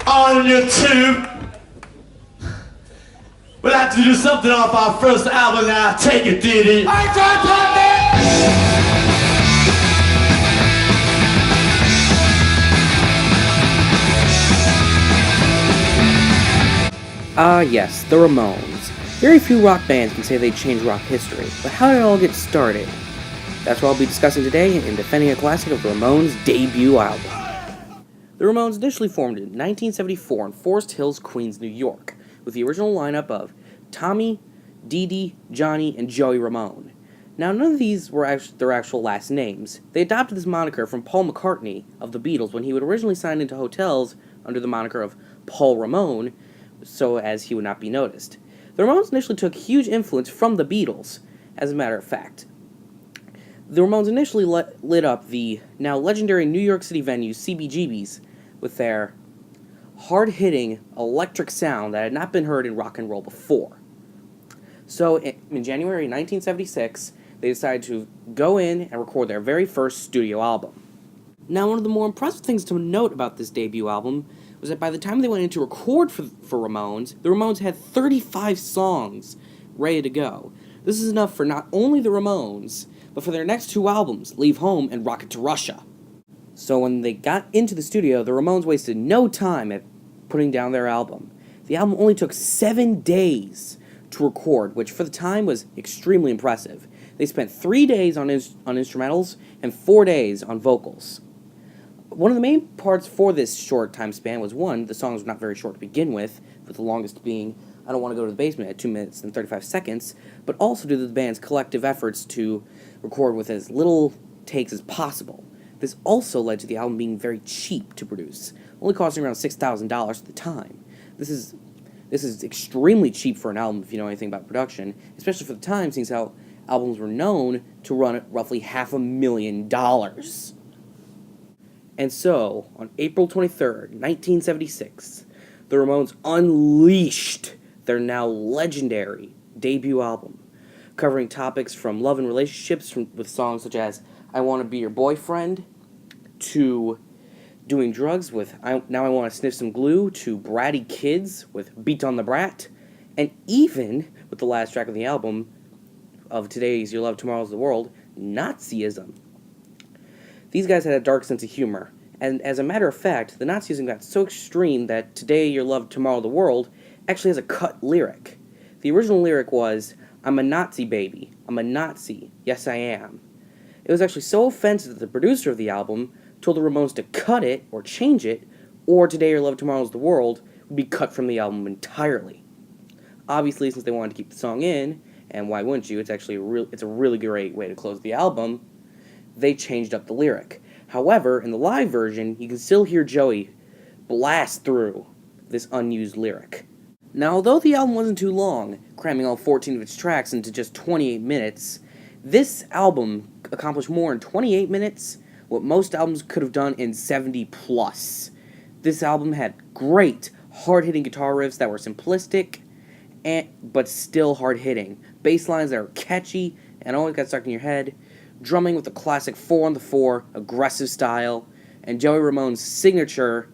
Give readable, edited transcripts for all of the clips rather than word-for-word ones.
on YouTube. We'll have to do something off our first album now. Take it, Diddy. I can't play Yes, the Ramones. Very few rock bands can say they changed rock history, but how did it all get started? That's what I'll be discussing today in defending a classic of the Ramones' debut album. The Ramones initially formed in 1974 in Forest Hills, Queens, New York, with the original lineup of Tommy, Dee Dee, Johnny, and Joey Ramone. Now, none of these were their actual last names. They adopted this moniker from Paul McCartney of the Beatles when he would originally sign into hotels under the moniker of Paul Ramone, so as he would not be noticed. The Ramones initially took huge influence from the Beatles, as a matter of fact. The Ramones initially lit up the now legendary New York City venue CBGB's with their hard-hitting electric sound that had not been heard in rock and roll before. So in January 1976, they decided to go in and record their very first studio album. Now, one of the more impressive things to note about this debut album was that by the time they went in to record for Ramones, the Ramones had 35 songs ready to go. This is enough for not only the Ramones, but for their next two albums, Leave Home and Rocket to Russia. So when they got into the studio, the Ramones wasted no time at putting down their album. The album only took 7 days to record, which for the time was extremely impressive. They spent 3 days on instrumentals and 4 days on vocals. One of the main parts for this short time span was, one, the songs were not very short to begin with the longest being I Don't Want to Go to the Basement at 2 minutes and 35 seconds, but also due to the band's collective efforts to record with as little takes as possible. This also led to the album being very cheap to produce, only costing around $6,000 at the time. This is extremely cheap for an album if you know anything about production, especially for the time, since how albums were known to run at roughly $500,000. And so, on April 23rd, 1976, the Ramones unleashed their now legendary debut album, covering topics from love and relationships with songs such as I Want to Be Your Boyfriend, to doing drugs with Now I Want to Sniff Some Glue, to bratty kids with Beat on the Brat, and even, with the last track of the album, of Today's Your Love, Tomorrow's the World, Nazism. These guys had a dark sense of humor, and as a matter of fact, the Nazism got so extreme that Today Your Love, Tomorrow the World actually has a cut lyric. The original lyric was, I'm a Nazi baby, I'm a Nazi, yes I am. It was actually so offensive that the producer of the album told the Ramones to cut it, or change it, or Today Your Love, Tomorrow's the World would be cut from the album entirely. Obviously, since they wanted to keep the song in, and why wouldn't you, it's a really great way to close the album, they changed up the lyric. However, in the live version, you can still hear Joey blast through this unused lyric. Now, although the album wasn't too long, cramming all 14 of its tracks into just 28 minutes, this album accomplished more in 28 minutes what most albums could have done in 70 plus. This album had great, hard-hitting guitar riffs that were simplistic, but still hard-hitting. Bass lines that are catchy and always got stuck in your head. Drumming with the classic 4-on-the-4, aggressive style, and Joey Ramone's signature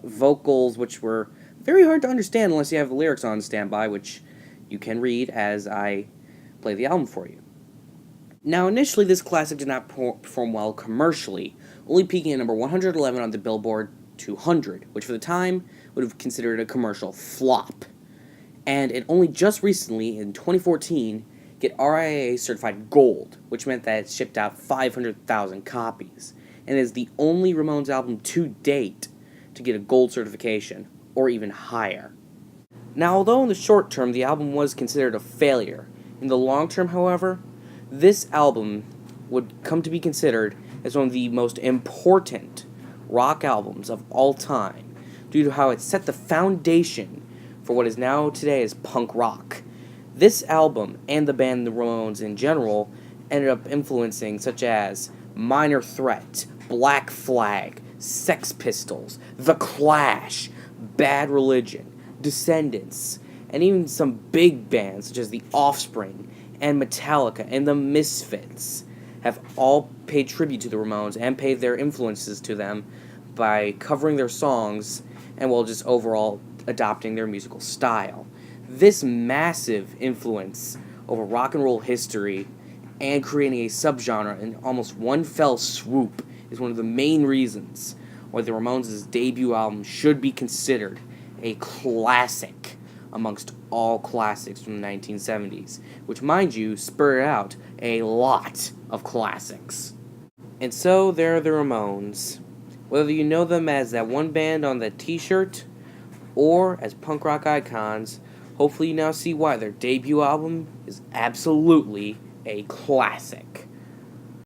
vocals, which were very hard to understand unless you have the lyrics on standby, which you can read as I play the album for you. Now, initially, this classic did not perform well commercially, only peaking at number 111 on the Billboard 200, which for the time would have considered a commercial flop. And it only just recently, in 2014, get RIAA certified gold, which meant that it shipped out 500,000 copies, and is the only Ramones album to date to get a gold certification, or even higher. Now, although in the short term the album was considered a failure, in the long term, however, this album would come to be considered as one of the most important rock albums of all time, due to how it set the foundation for what is now today as punk rock. This album, and the band The Ramones in general, ended up influencing such as Minor Threat, Black Flag, Sex Pistols, The Clash, Bad Religion, Descendants, and even some big bands such as The Offspring, and Metallica, and The Misfits have all paid tribute to the Ramones and paid their influences to them by covering their songs and well, just overall adopting their musical style. This massive influence over rock and roll history and creating a subgenre in almost one fell swoop is one of the main reasons why the Ramones' debut album should be considered a classic amongst all classics from the 1970s, which, mind you, spurred out a lot of classics. And so there are the Ramones. Whether you know them as that one band on the t-shirt or as punk rock icons, hopefully you now see why their debut album is absolutely a classic.